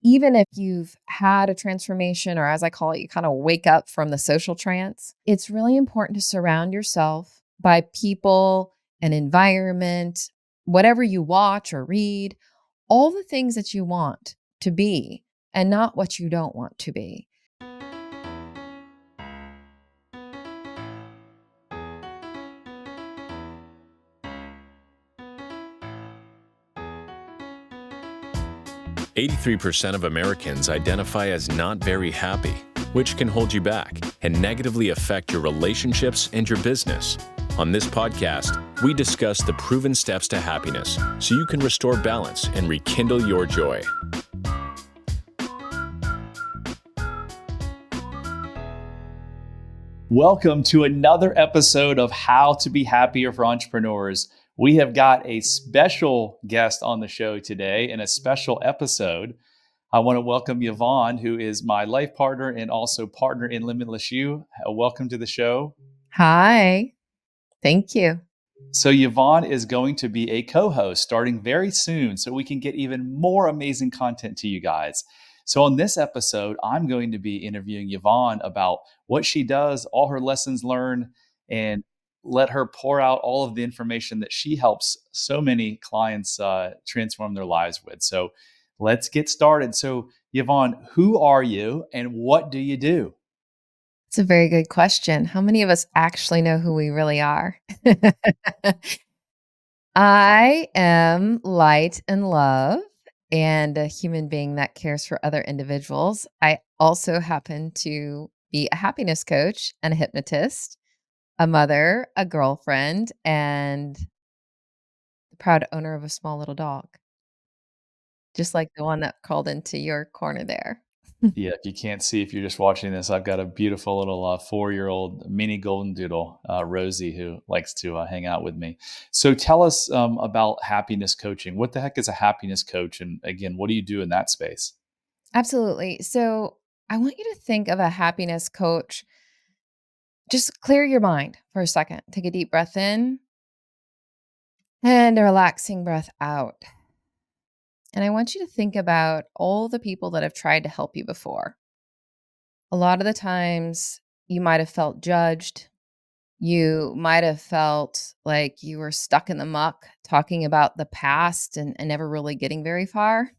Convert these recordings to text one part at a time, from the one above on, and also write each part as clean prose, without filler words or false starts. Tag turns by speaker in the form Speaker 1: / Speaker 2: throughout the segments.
Speaker 1: Even if you've had a transformation, or as I call it, you kind of wake up from the social trance, it's really important to surround yourself by people, an environment, whatever you watch or read, all the things that you want to be and not what you don't want to be.
Speaker 2: 83% of Americans identify as not very happy, which can hold you back and negatively affect your relationships and your business. On this podcast, we discuss the proven steps to happiness so you can restore balance and rekindle your joy.
Speaker 3: Welcome to another episode of How to Be Happier for Entrepreneurs. We have got a special guest on the show today and a special episode. I want to welcome Yvonne, who is my life partner and also partner in Limitless You. Welcome to the show.
Speaker 1: Hi. Thank you.
Speaker 3: So Yvonne is going to be a co-host starting very soon so we can get even more amazing content to you guys. So on this episode, I'm going to be interviewing Yvonne about what she does, all her lessons learned, and let her pour out all of the information that she helps so many clients transform their lives with. So let's get started. So Yvonne, who are you and what do you do?
Speaker 1: It's a very good question. How many of us actually know who we really are? I am light and love and a human being that cares for other individuals. I also happen to be a happiness coach and a hypnotist, a mother, a girlfriend, and the proud owner of a small little dog, just like the one that crawled into your corner there.
Speaker 3: Yeah, if you can't see, if you're just watching this, I've got a beautiful little 4-year-old mini golden doodle, Rosie, who likes to hang out with me. So tell us about happiness coaching. What the heck is a happiness coach? And again, what do you do in that space?
Speaker 1: Absolutely. So I want you to think of a happiness coach. Just clear your mind for a second. Take a deep breath in and a relaxing breath out. And I want you to think about all the people that have tried to help you before. A lot of the times you might have felt judged. You might have felt like you were stuck in the muck talking about the past and never really getting very far.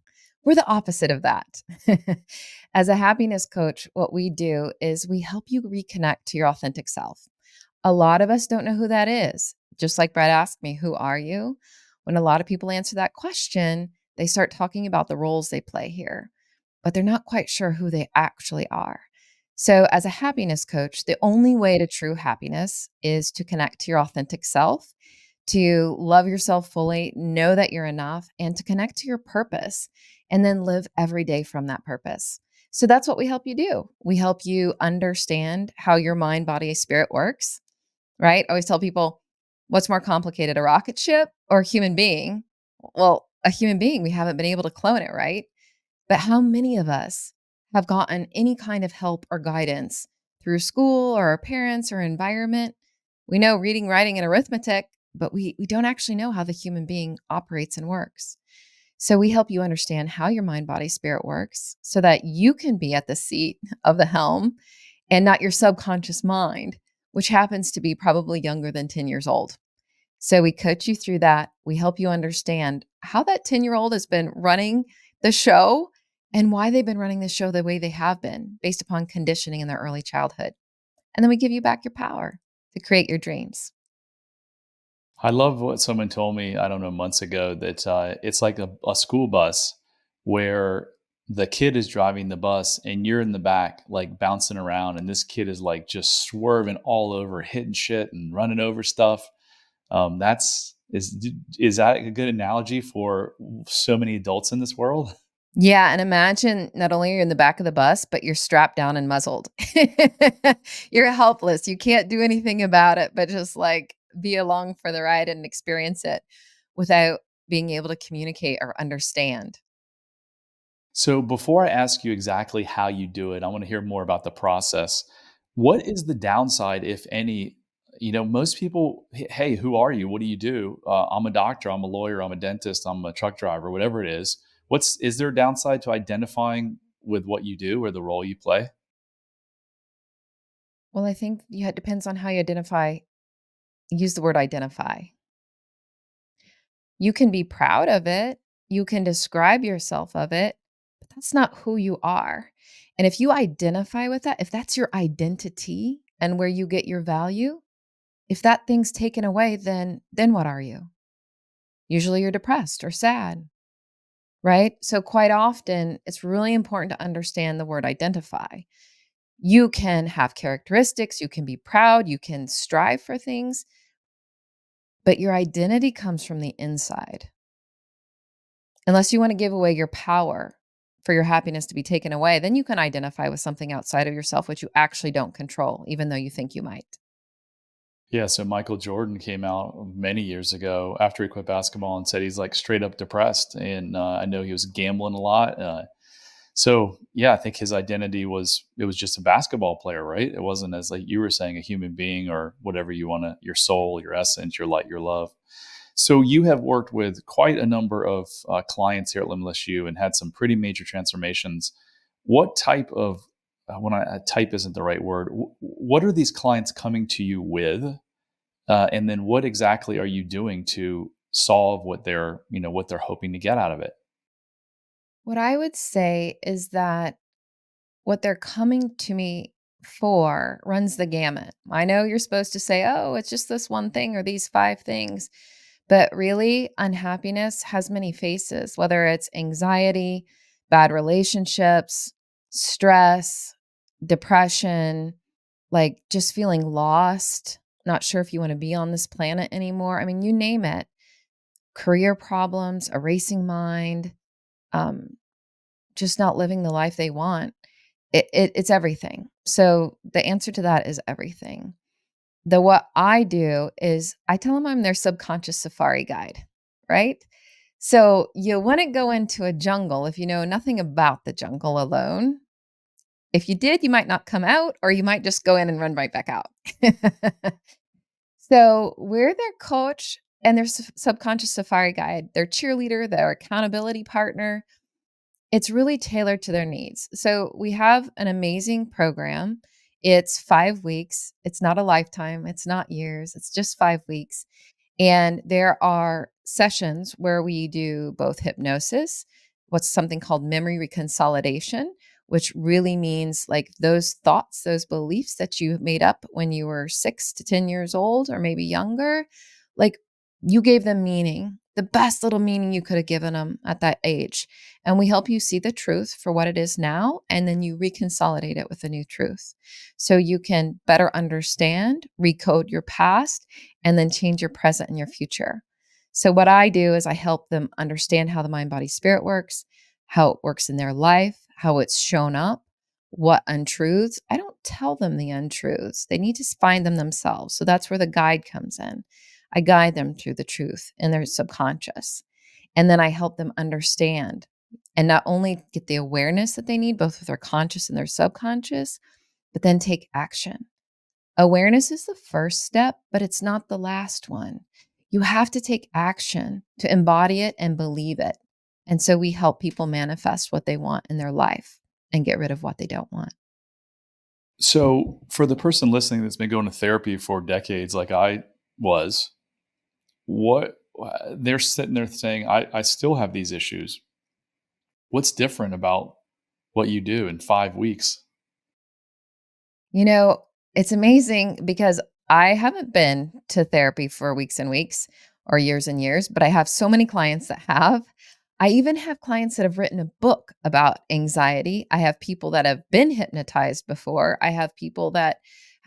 Speaker 1: We're the opposite of that. As a happiness coach, what we do is we help you reconnect to your authentic self. A lot of us don't know who that is. Just like Brad asked me, who are you? When a lot of people answer that question, they start talking about the roles they play here, but they're not quite sure who they actually are. So, as a happiness coach, the only way to true happiness is to connect to your authentic self, to love yourself fully, know that you're enough, and to connect to your purpose, and then live every day from that purpose. So, that's what we help you do. We help you understand how your mind, body, spirit works, right? I always tell people, what's more complicated, a rocket ship or a human being? Well, a human being, we haven't been able to clone it, right? But how many of us have gotten any kind of help or guidance through school or our parents or environment? We know reading, writing, and arithmetic, but we don't actually know how the human being operates and works. So we help you understand how your mind, body, spirit works so that you can be at the seat of the helm and not your subconscious mind, which happens to be probably younger than 10 years old. So we coach you through that. We help you understand how that 10-year-old has been running the show and why they've been running the show the way they have been based upon conditioning in their early childhood. And then we give you back your power to create your dreams.
Speaker 3: I love what someone told me, I don't know, months ago, that it's like a school bus where the kid is driving the bus and you're in the back, like bouncing around. And this kid is like just swerving all over, hitting shit and running over stuff. Is that a good analogy for so many adults in this world?
Speaker 1: Yeah, and imagine not only you're in the back of the bus, but you're strapped down and muzzled. You're helpless. You can't do anything about it, but just like be along for the ride and experience it without being able to communicate or understand.
Speaker 3: So before I ask you exactly how you do it, I want to hear more about the process. What is the downside, if any? Most people, hey, who are you? What do you do? I'm a doctor, I'm a lawyer, I'm a dentist, I'm a truck driver, whatever it is. Is there a downside to identifying with what you do or the role you play?
Speaker 1: Well, I think it depends on how you identify. Use the word identify. You can be proud of it. You can describe yourself of it, but that's not who you are. And if you identify with that, if that's your identity and where you get your value, if that thing's taken away, then what are you? Usually you're depressed or sad, right? So quite often it's really important to understand the word identify. You can have characteristics, you can be proud, you can strive for things, but your identity comes from the inside. Unless you want to give away your power for your happiness to be taken away, then you can identify with something outside of yourself, which you actually don't control, even though you think you might.
Speaker 3: Yeah, so Michael Jordan came out many years ago after he quit basketball and said he's like straight up depressed, and I know he was gambling a lot. So yeah, I think his identity was it was just a basketball player, right? It wasn't, as like you were saying, a human being or whatever you want to, your soul, your essence, your light, your love. So you have worked with quite a number of clients here at Limitless You and had some pretty major transformations. What type of when I type isn't the right word. What are these clients coming to you with, and then what exactly are you doing to solve what they're hoping to get out of it?
Speaker 1: What I would say is that what they're coming to me for runs the gamut. I know you're supposed to say, oh, it's just this one thing or these five things, but really, unhappiness has many faces, whether it's anxiety, bad relationships, stress, depression, like just feeling lost, not sure if you want to be on this planet anymore. I mean, you name it, career problems, a racing mind, um, just not living the life they want. It's everything. So the answer to that is everything. What I do is I tell them I'm their subconscious safari guide, right? So you wouldn't go into a jungle if you know nothing about the jungle alone. If you did, you might not come out, or you might just go in and run right back out. So we're their coach and their subconscious safari guide, their cheerleader, their accountability partner. It's really tailored to their needs. So we have an amazing program. It's 5 weeks. It's not a lifetime. It's not years. It's just 5 weeks. And there are sessions where we do both hypnosis, what's something called memory reconsolidation, which really means like those thoughts, those beliefs that you made up when you were 6 to 10 years old or maybe younger, like you gave them meaning, the best little meaning you could have given them at that age. And we help you see the truth for what it is now, and then you reconsolidate it with a new truth. So you can better understand, recode your past, and then change your present and your future. So what I do is I help them understand how the mind, body, spirit works, how it works in their life, how it's shown up, what untruths. I don't tell them the untruths. They need to find them themselves. So that's where the guide comes in. I guide them through the truth in their subconscious. And then I help them understand and not only get the awareness that they need, both with their conscious and their subconscious, but then take action. Awareness is the first step, but it's not the last one. You have to take action to embody it and believe it. And so we help people manifest what they want in their life and get rid of what they don't want.
Speaker 3: So, for the person listening that's been going to therapy for decades, like I was, what they're sitting there saying, I still have these issues. What's different about what you do in 5 weeks?
Speaker 1: You know, it's amazing because I haven't been to therapy for weeks and weeks or years and years, but I have so many clients that have. I even have clients that have written a book about anxiety. I have people that have been hypnotized before. I have people that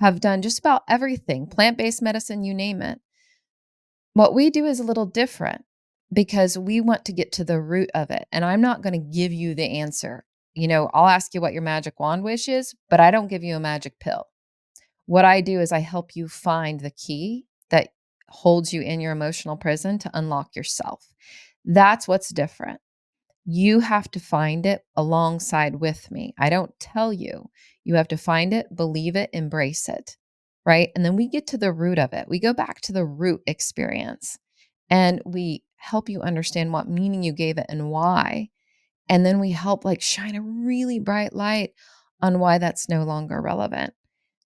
Speaker 1: have done just about everything, plant-based medicine, you name it. What we do is a little different because we want to get to the root of it. And I'm not going to give you the answer. You know, I'll ask you what your magic wand wish is, but I don't give you a magic pill. What I do is I help you find the key that holds you in your emotional prison to unlock yourself. That's what's different. You have to find it alongside with me. I don't tell you. You have to find it, believe it, embrace it, right? And then we get to the root of it. We go back to the root experience and we help you understand what meaning you gave it and why. And then we help like shine a really bright light on why that's no longer relevant.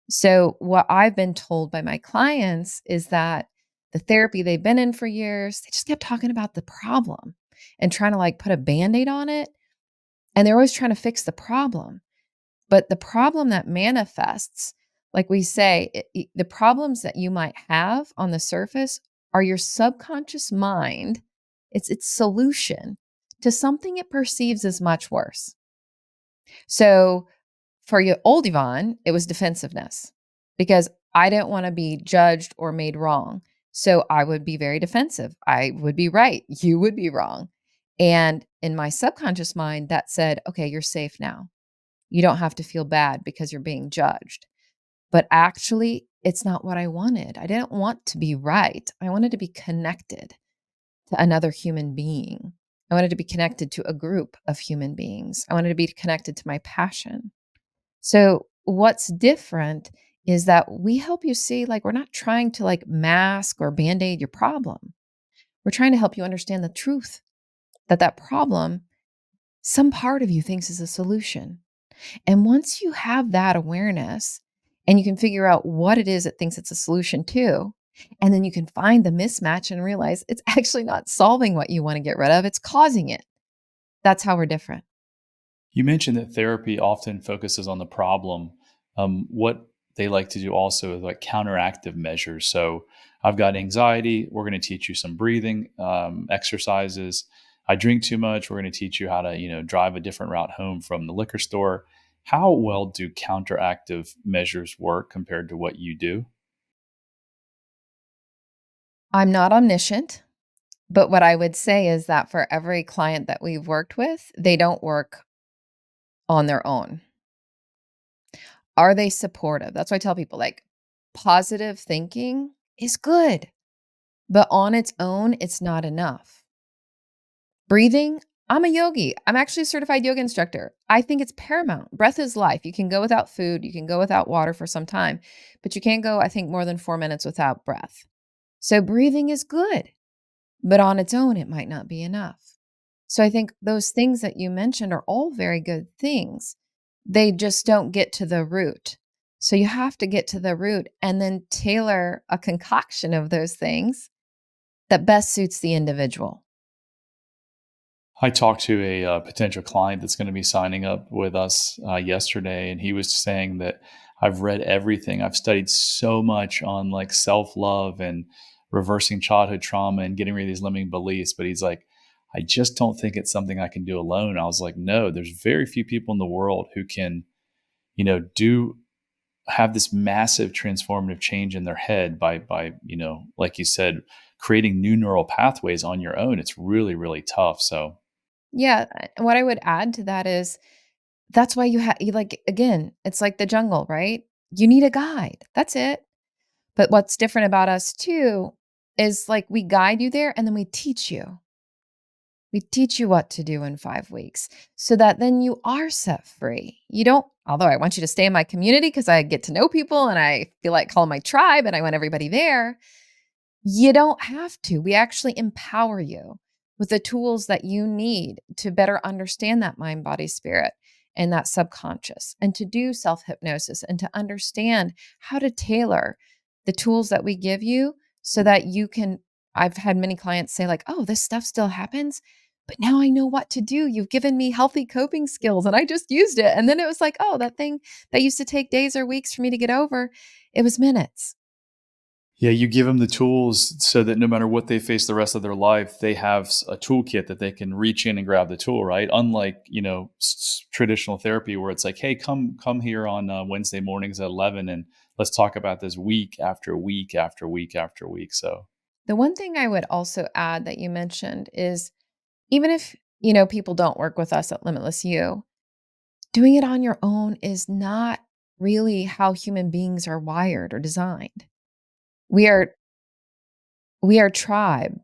Speaker 1: So, what I've been told by my clients is that the therapy they've been in for years, they just kept talking about the problem and trying to like put a band aid on it. And they're always trying to fix the problem. But the problem that manifests, like we say, the problems that you might have on the surface are your subconscious mind. It's its solution to something it perceives as much worse. So for your old Yvonne, it was defensiveness because I didn't want to be judged or made wrong. So I would be very defensive. I would be right. You would be wrong. And in my subconscious mind, that said, okay, you're safe now. You don't have to feel bad because you're being judged. But actually, it's not what I wanted. I didn't want to be right. I wanted to be connected to another human being. I wanted to be connected to a group of human beings. I wanted to be connected to my passion. So, what's different is that we help you see like we're not trying to like mask or band aid your problem. We're trying to help you understand the truth that that problem, some part of you thinks is a solution. And once you have that awareness and you can figure out what it is it thinks it's a solution to, and then you can find the mismatch and realize it's actually not solving what you want to get rid of, it's causing it. That's how we're different.
Speaker 3: You mentioned that therapy often focuses on the problem. What they like to do also is like counteractive measures. So I've got anxiety. We're going to teach you some breathing exercises. I drink too much. We're going to teach you how to, drive a different route home from the liquor store. How well do counteractive measures work compared to what you do?
Speaker 1: I'm not omniscient, but what I would say is that for every client that we've worked with, they don't work on their own. Are they supportive? That's why I tell people like positive thinking is good, but on its own, it's not enough. Breathing, I'm a yogi. I'm actually a certified yoga instructor. I think it's paramount. Breath is life. You can go without food, you can go without water for some time, but you can't go, I think, more than 4 minutes without breath. So breathing is good, but on its own, it might not be enough. So I think those things that you mentioned are all very good things. They just don't get to the root. So you have to get to the root and then tailor a concoction of those things that best suits the individual.
Speaker 3: I talked to a potential client that's going to be signing up with us yesterday, and he was saying that I've read everything. I've studied so much on like self love and reversing childhood trauma and getting rid of these limiting beliefs. But he's like, I just don't think it's something I can do alone. I was like, no, there's very few people in the world who can, do have this massive transformative change in their head by like you said, creating new neural pathways on your own. It's really, really tough. So
Speaker 1: Yeah, and what I would add to that is that's why you like again, it's like the jungle, right? You need a guide. That's it. But what's different about us too is like we guide you there and then we teach you. We teach you what to do in 5 weeks so that then you are set free. You don't, although I want you to stay in my community because I get to know people and I feel like calling my tribe and I want everybody there. You don't have to. We actually empower you with the tools that you need to better understand that mind, body, spirit, and that subconscious, and to do self hypnosis and to understand how to tailor the tools that we give you so that you can. I've had many clients say, like, oh, this stuff still happens, but now I know what to do. You've given me healthy coping skills and I just used it. And then it was like, oh, that thing that used to take days or weeks for me to get over, it was minutes.
Speaker 3: yeah, you give them the tools so that no matter what they face the rest of their life, they have a toolkit that they can reach in and grab the tool, right? Unlike, traditional therapy where it's like, hey, come here on Wednesday mornings at 11 and let's talk about this week after week after week after week. So
Speaker 1: The one thing I would also add that you mentioned is even if, people don't work with us at Limitless You, doing it on your own is not really how human beings are wired or designed. We are we are tribe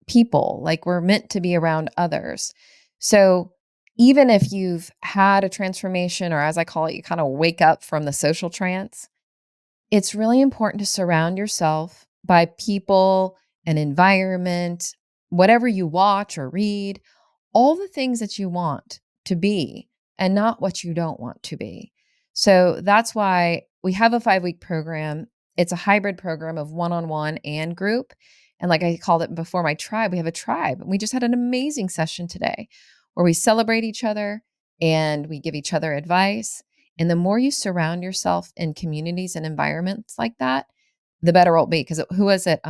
Speaker 1: people, like we're meant to be around others. So even if you've had a transformation or as I call it, you kind of wake up from the social trance, it's really important to surround yourself by people, an environment, whatever you watch or read, all the things that you want to be and not what you don't want to be. So that's why we have a 5-week program. It's a hybrid program of one-on-one and group. And like I called it before, my tribe, we have a tribe. We just had an amazing session today where we celebrate each other and we give each other advice. And the more you surround yourself in communities and environments like that, the better it'll be. Because who was it?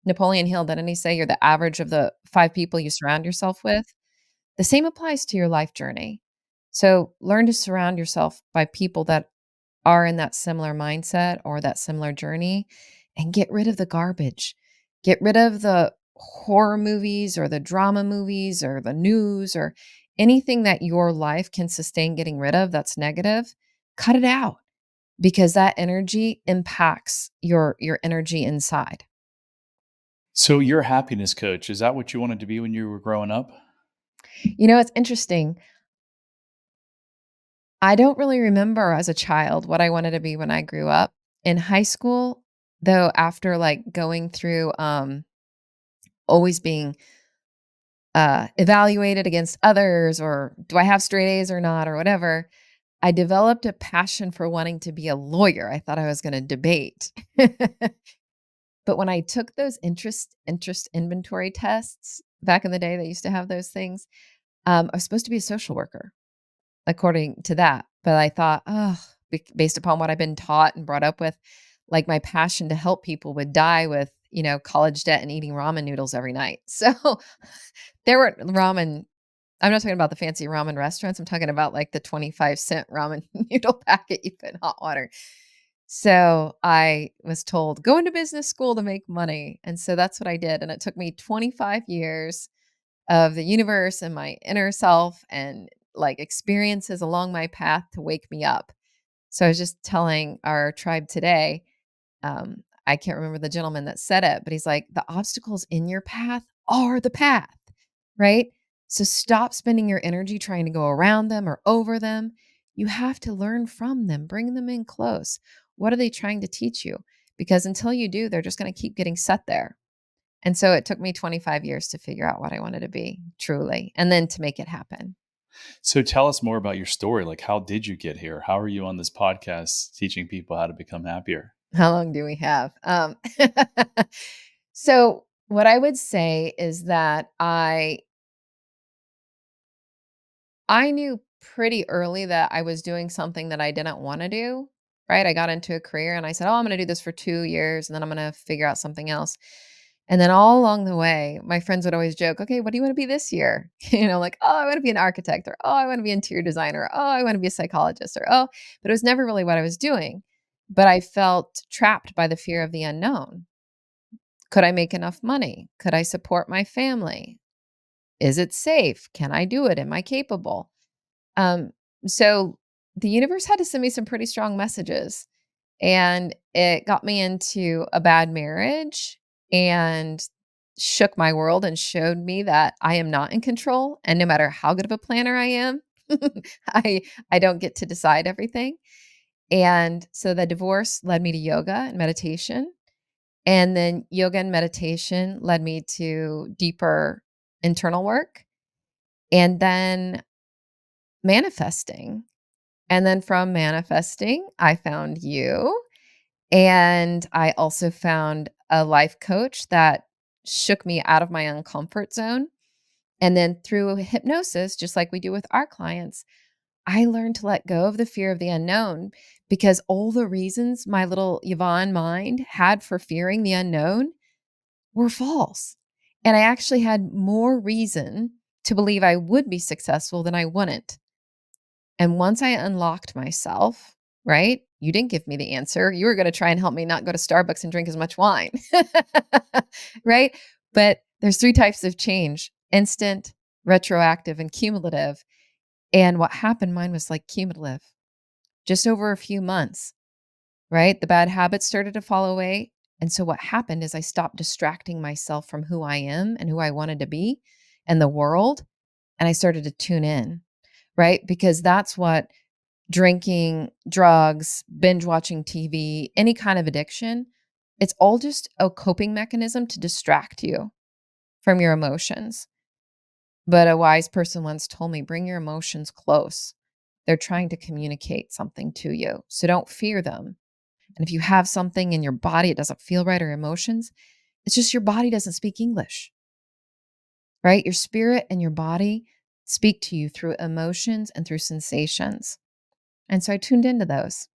Speaker 1: Napoleon Hill, didn't he say you're the average of the 5 people you surround yourself with? The same applies to your life journey. So learn to surround yourself by people that are in that similar mindset or that similar journey and get rid of the garbage. Get rid of the horror movies or the drama movies or the news or anything that your life can sustain getting rid of that's negative. Cut it out because that energy impacts your energy inside.
Speaker 3: So you're a happiness coach. Is that what you wanted to be when you were growing up?
Speaker 1: It's interesting. I don't really remember as a child what I wanted to be when I grew up. In high school, though, after like going through always being evaluated against others or do I have straight A's or not or whatever, I developed a passion for wanting to be a lawyer. I thought I was going to debate. But when I took those interest inventory tests back in the day, they used to have those things. I was supposed to be a social worker according to that. But I thought, oh, based upon what I've been taught and brought up with, like my passion to help people would die with, college debt and eating ramen noodles every night. So there were ramen. I'm not talking about the fancy ramen restaurants. I'm talking about like the 25-cent ramen noodle packet you put in hot water. So I was told, go into business school to make money. And so that's what I did. And it took me 25 years of the universe and my inner self and like experiences along my path to wake me up. So I was just telling our tribe today, I can't remember the gentleman that said it, but he's like, the obstacles in your path are the path, right? So stop spending your energy trying to go around them or over them. You have to learn from them, bring them in close. What are they trying to teach you? Because until you do, they're just going to keep getting set there. And so it took me 25 years to figure out what I wanted to be truly, and then to make it happen.
Speaker 3: So tell us more about your story. Like, how did you get here? How are you on this podcast teaching people how to become happier?
Speaker 1: How long do we have? So what I would say is that I knew pretty early that I was doing something that I didn't want to do, right? I got into a career and I said, "Oh, I'm going to do this for 2 years and then I'm going to figure out something else." And then all along the way, my friends would always joke, "Okay, what do you want to be this year?" Like, "Oh, I want to be an architect," or "Oh, I want to be an interior designer," or "Oh, I want to be a psychologist," or "Oh," but it was never really what I was doing. But I felt trapped by the fear of the unknown. Could I make enough money? Could I support my family? Is it safe? Can I do it? Am I capable? Um, so the universe had to send me some pretty strong messages, and it got me into a bad marriage and shook my world and showed me that I am not in control. And no matter how good of a planner I am, I I don't get to decide everything. And so the divorce led me to yoga and meditation. And then yoga and meditation led me to deeper internal work. And then manifesting. And then from manifesting, I found you. And I also found a life coach that shook me out of my own comfort zone. And then through hypnosis, just like we do with our clients, I learned to let go of the fear of the unknown because all the reasons my little Yvonne mind had for fearing the unknown were false. And I actually had more reason to believe I would be successful than I wouldn't. And once I unlocked myself, right? You didn't give me the answer. You were going to try and help me not go to Starbucks and drink as much wine. Right? But there's 3 types of change: instant, retroactive, and cumulative. And what happened, mine was like cumulative, just over a few months, right? The bad habits started to fall away. And so what happened is I stopped distracting myself from who I am and who I wanted to be and the world. And I started to tune in, right? Because that's what drinking, drugs, binge watching TV, any kind of addiction, it's all just a coping mechanism to distract you from your emotions. But a wise person once told me, bring your emotions close. They're trying to communicate something to you. So don't fear them. And if you have something in your body, it doesn't feel right, or emotions, it's just your body doesn't speak English, right? Your spirit and your body speak to you through emotions and through sensations. And so I tuned into those.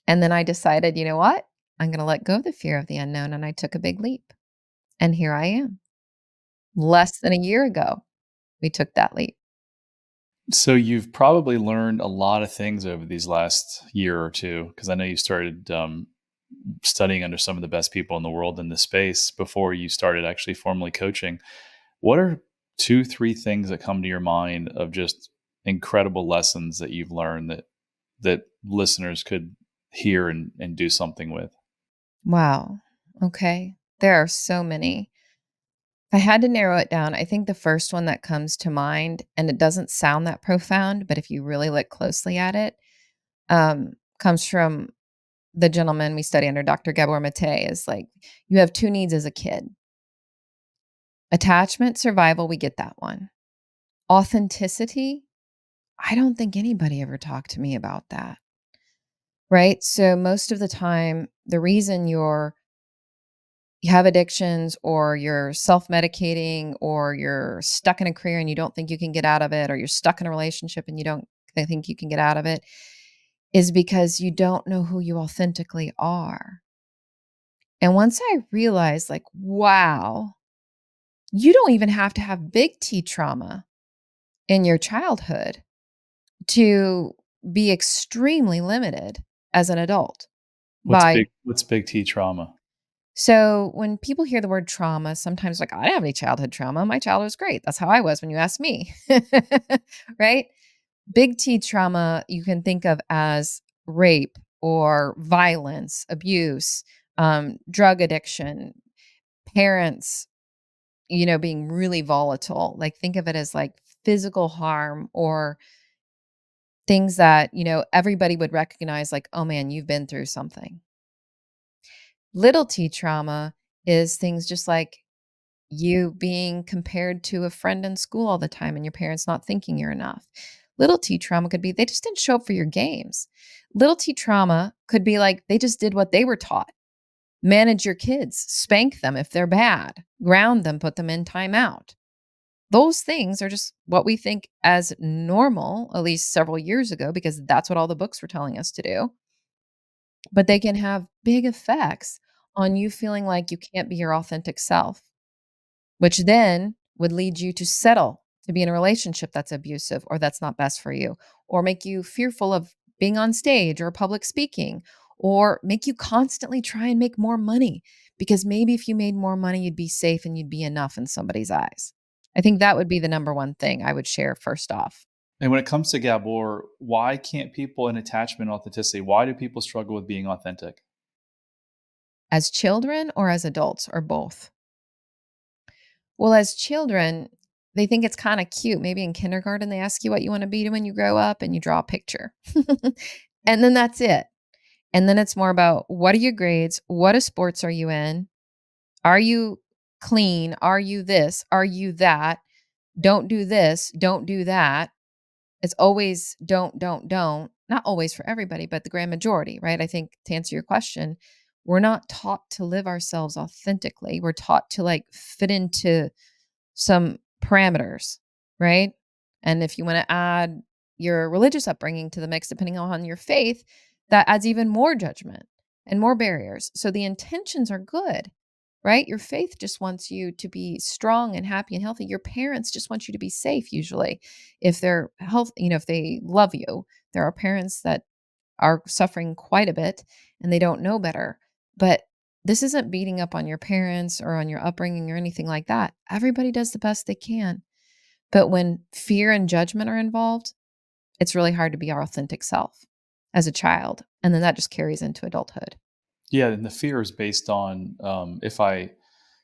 Speaker 1: And then I decided, you know what? I'm going to let go of the fear of the unknown. And I took a big leap. And here I am. Less than a year ago, we took that leap.
Speaker 3: So you've probably learned a lot of things over these last year or two, because I know you started studying under some of the best people in the world in this space before you started actually formally coaching. What are two, three things that come to your mind of just incredible lessons that you've learned that listeners could hear and do something with?
Speaker 1: Wow. Okay. There are so many. If I had to narrow it down, I think the first one that comes to mind, and it doesn't sound that profound, but if you really look closely at it, comes from the gentleman we study under, Dr. Gabor Mate, is like, you have two needs as a kid: attachment, survival. We get that one. Authenticity. I don't think anybody ever talked to me about that. Right. So most of the time, the reason you have addictions, or you're self-medicating, or you're stuck in a career and you don't think you can get out of it, or you're stuck in a relationship and you don't think you can get out of it, is because you don't know who you authentically are. And once I realized, like, wow, you don't even have to have big T trauma in your childhood to be extremely limited as an adult by.
Speaker 3: What's big T trauma?
Speaker 1: So when people hear the word trauma, sometimes like, I didn't have any childhood trauma. My childhood was great. That's how I was when you asked me. Right? Big T trauma you can think of as rape or violence, abuse, drug addiction, parents, being really volatile. Like, think of it as like physical harm, or things that, everybody would recognize, like, oh man, you've been through something. Little T trauma is things just like you being compared to a friend in school all the time and your parents not thinking you're enough. Little T trauma could be they just didn't show up for your games. Little T trauma could be like they just did what they were taught. Manage your kids, spank them if they're bad, ground them, put them in timeout. Those things are just what we think as normal, at least several years ago, because that's what all the books were telling us to do. But they can have big effects on you feeling like you can't be your authentic self, which then would lead you to settle to be in a relationship that's abusive or that's not best for you, or make you fearful of being on stage or public speaking, or make you constantly try and make more money because maybe if you made more money, you'd be safe and you'd be enough in somebody's eyes. I think that would be the number one thing I would share first off.
Speaker 3: And when it comes to Gabor, why can't people in attachment and authenticity, why do people struggle with being authentic?
Speaker 1: As children or as adults or both? Well, as children, they think it's kind of cute. Maybe in kindergarten, they ask you what you want to be when you grow up and you draw a picture. And then that's it. And then it's more about, what are your grades? What sports are you in? Are you clean? Are you this? Are you that? Don't do this. Don't do that. It's always don't. Not always for everybody, but the grand majority, right? I think to answer your question, we're not taught to live ourselves authentically. We're taught to like fit into some parameters, right? And if you want to add your religious upbringing to the mix, depending on your faith, that adds even more judgment and more barriers. So the intentions are good, right? Your faith just wants you to be strong and happy and healthy. Your parents just want you to be safe, usually. If they're if they love you. There are parents that are suffering quite a bit and they don't know better. But this isn't beating up on your parents or on your upbringing or anything like that. Everybody does the best they can. But when fear and judgment are involved, it's really hard to be our authentic self as a child. And then that just carries into adulthood.
Speaker 3: Yeah, and the fear is based on if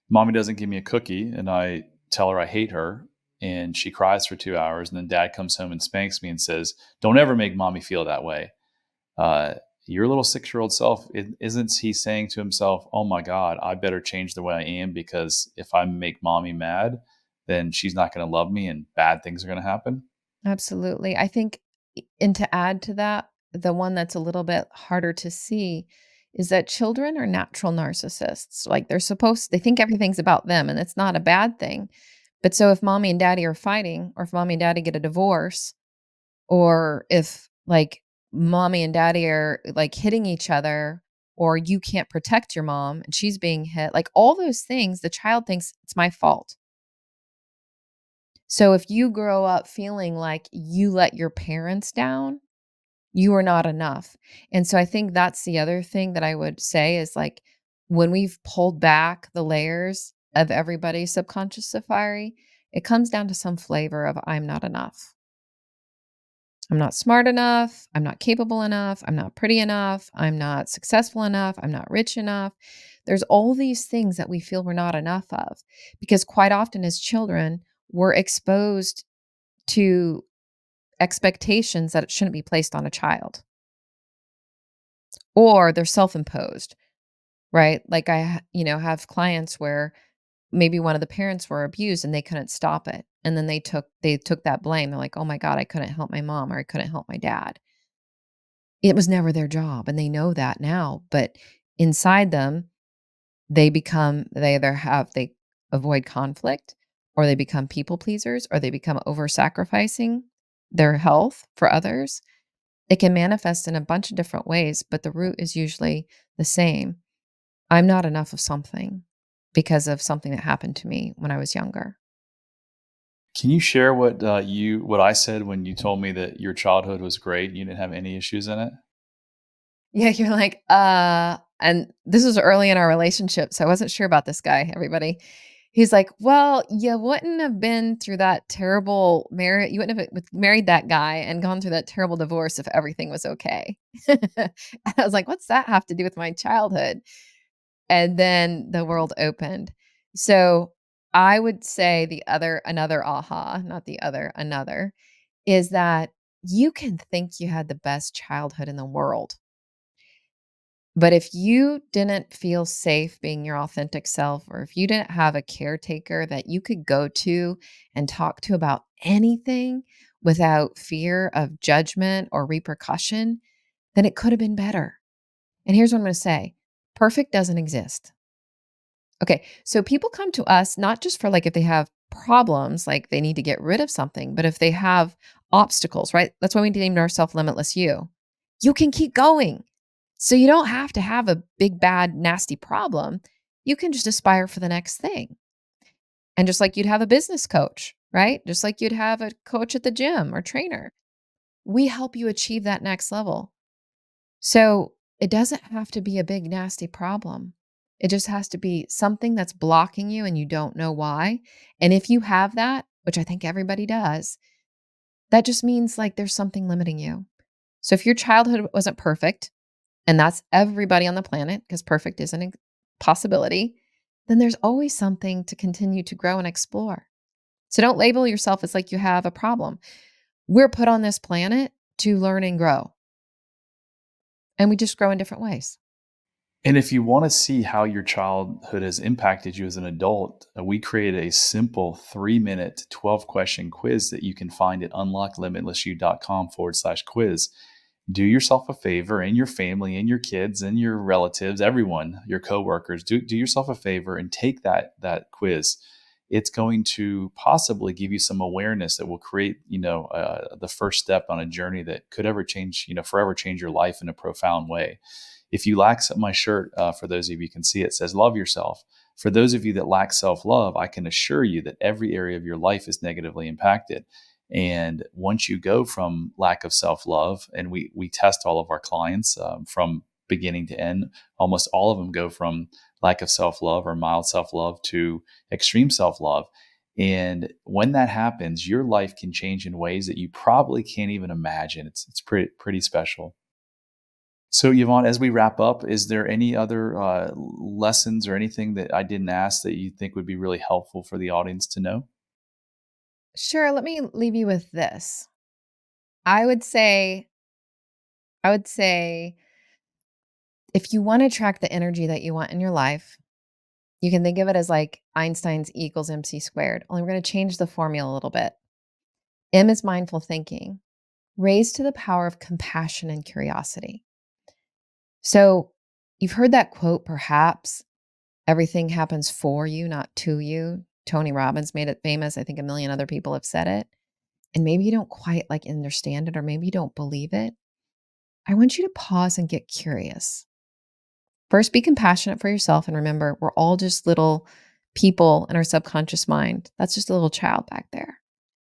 Speaker 3: mommy doesn't give me a cookie and I tell her I hate her and she cries for 2 hours and then dad comes home and spanks me and says, "Don't ever make mommy feel that way." Uh, your little 6-year-old self, isn't he saying to himself, "Oh my God, I better change the way I am because if I make mommy mad, then she's not going to love me and bad things are going to happen.
Speaker 1: Absolutely. I think, and to add to that, the one that's a little bit harder to see is that children are natural narcissists. Like they think everything's about them, and it's not a bad thing. But so if mommy and daddy are fighting, or if mommy and daddy get a divorce, or if like mommy and daddy are like hitting each other, or you can't protect your mom and she's being hit, like all those things, the child thinks it's my fault. So if you grow up feeling like you let your parents down, you are not enough. And so I think that's the other thing that I would say is like when we've pulled back the layers of everybody's subconscious safari, it comes down to some flavor of I'm not enough. I'm not smart enough. I'm not capable enough. I'm not pretty enough. I'm not successful enough. I'm not rich enough. There's all these things that we feel we're not enough of because quite often as children, we're exposed to expectations that it shouldn't be placed on a child or they're self-imposed, right? Like have clients where maybe one of the parents were abused and they couldn't stop it. And then they took that blame. They're like, "Oh my God, I couldn't help my mom or I couldn't help my dad." It was never their job, and they know that now, but inside them, they avoid conflict, or they become people pleasers, or they become over-sacrificing their health for others. It can manifest in a bunch of different ways, but the root is usually the same. I'm not enough of something because of something that happened to me when I was younger.
Speaker 3: Can you share what I said when you told me that your childhood was great and you didn't have any issues in it?
Speaker 1: Yeah, you're like, and this was early in our relationship, so I wasn't sure about this guy, everybody. He's like, "Well, you wouldn't have been through that terrible marriage. You wouldn't have married that guy and gone through that terrible divorce if everything was okay." And I was like, "What's that have to do with my childhood?" And then the world opened. So I would say another aha, not the other, another, is that you can think you had the best childhood in the world. But if you didn't feel safe being your authentic self, or if you didn't have a caretaker that you could go to and talk to about anything without fear of judgment or repercussion, then it could have been better. And here's what I'm going to say: perfect doesn't exist. Okay, so people come to us not just for like if they have problems, like they need to get rid of something, but if they have obstacles, right? That's why we named ourselves Limitless You. You can keep going. So you don't have to have a big, bad, nasty problem. You can just aspire for the next thing. And just like you'd have a business coach, right? Just like you'd have a coach at the gym or trainer, we help you achieve that next level. So it doesn't have to be a big, nasty problem. It just has to be something that's blocking you and you don't know why. And if you have that, which I think everybody does, that just means like there's something limiting you. So if your childhood wasn't perfect, and that's everybody on the planet because perfect isn't a possibility, then there's always something to continue to grow and explore. So don't label yourself as like you have a problem. We're put on this planet to learn and grow, and we just grow in different ways.
Speaker 3: And if you want to see how your childhood has impacted you as an adult, we created a simple 3-minute, 12-question quiz that you can find at unlocklimitlessyou.com/quiz. Do yourself a favor, and your family and your kids and your relatives, everyone, your coworkers, do yourself a favor and take that quiz. It's going to possibly give you some awareness that will create, the first step on a journey that could ever change, forever change your life in a profound way. If you lack my shirt, for those of you can see it says love yourself. For those of you that lack self-love, I can assure you that every area of your life is negatively impacted. And once you go from lack of self-love, and we test all of our clients, from beginning to end, almost all of them go from lack of self-love or mild self-love to extreme self-love. And when that happens, your life can change in ways that you probably can't even imagine. It's pretty special. So, Yvonne, as we wrap up, is there any other lessons or anything that I didn't ask that you think would be really helpful for the audience to know?
Speaker 1: Sure, let me leave you with this. I would say I would say if you want to track the energy that you want in your life, You can think of it as like Einstein's E equals MC squared, only we're going to change the formula a little bit. M is mindful thinking, raised to the power of compassion and curiosity. So you've heard that quote, perhaps, everything happens for you, not to you. Tony Robbins made it famous. I think a million other people have said it. And maybe you don't quite understand it, or maybe you don't believe it. I want you to pause and get curious. First, be compassionate for yourself. And remember, we're all just little people in our subconscious mind. That's just a little child back there.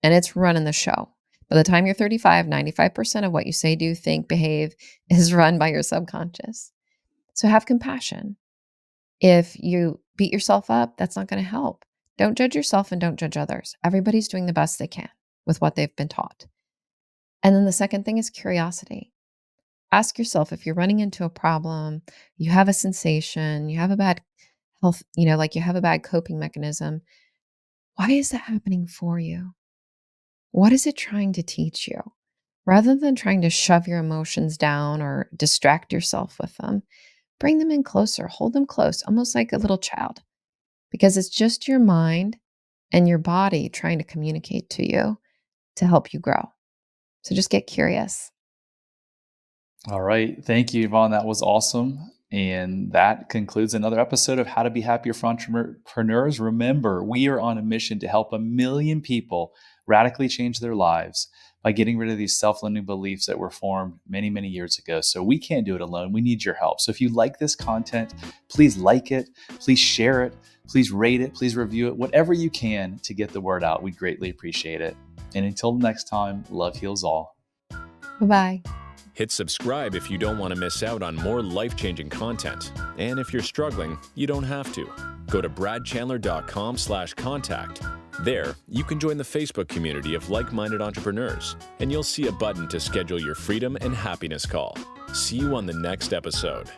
Speaker 1: And it's running the show. By the time you're 35, 95% of what you say, do, think, behave is run by your subconscious. So have compassion. If you beat yourself up, that's not going to help. Don't judge yourself and don't judge others. Everybody's doing the best they can with what they've been taught. And then the second thing is curiosity. Ask yourself, if you're running into a problem, you have a sensation, you have a bad health, you have a bad coping mechanism. Why is that happening for you? What is it trying to teach you? Rather than trying to shove your emotions down or distract yourself with them, bring them in closer, hold them close, almost like a little child, because it's just your mind and your body trying to communicate to you to help you grow. So just get curious.
Speaker 3: All right. Thank you, Yvonne. That was awesome. And that concludes another episode of How to Be Happier for Entrepreneurs. Remember, we are on a mission to help 1 million people radically change their lives by getting rid of these self-limiting beliefs that were formed many, many years ago. So we can't do it alone. We need your help. So if you like this content, please like it, please share it, please rate it, please review it, whatever you can to get the word out. We'd greatly appreciate it. And until next time, love heals all.
Speaker 1: Bye-bye.
Speaker 2: Hit subscribe if you don't want to miss out on more life-changing content. And if you're struggling, you don't have to. Go to bradchandler.com/contact. There, you can join the Facebook community of like-minded entrepreneurs, and you'll see a button to schedule your freedom and happiness call. See you on the next episode.